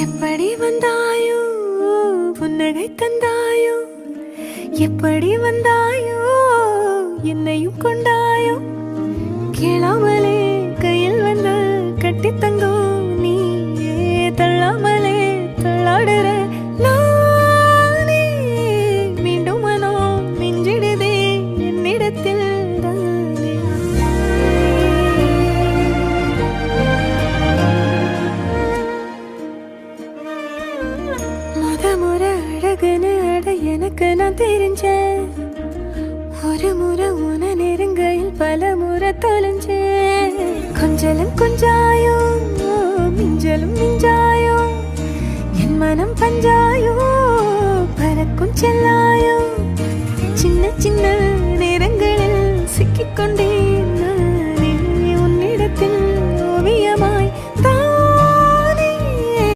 எப்படி வந்தாயோ புன்னகை தந்தாயோ எப்படி வந்தாயோ என்னையும் கொண்டாயோ கேளாமலே கையில் வந்து கட்டி தங்கும் நீயே தள்ளாமலே தள்ளாடுற நானே மீண்டும் மனம் மிஞ்சிடுதே என்னிடத்தில் தானே முறை அழகுன்னு அட எனக்கு நான் தெரிஞ்சேன் ஒரு முறை உன நெருங்கையில் பல முறை தொலைஞ்சேன் கொஞ்சலும் கொஞ்சாயோ மிஞ்சலும் மிஞ்சாயோ என் மனம் பஞ்சா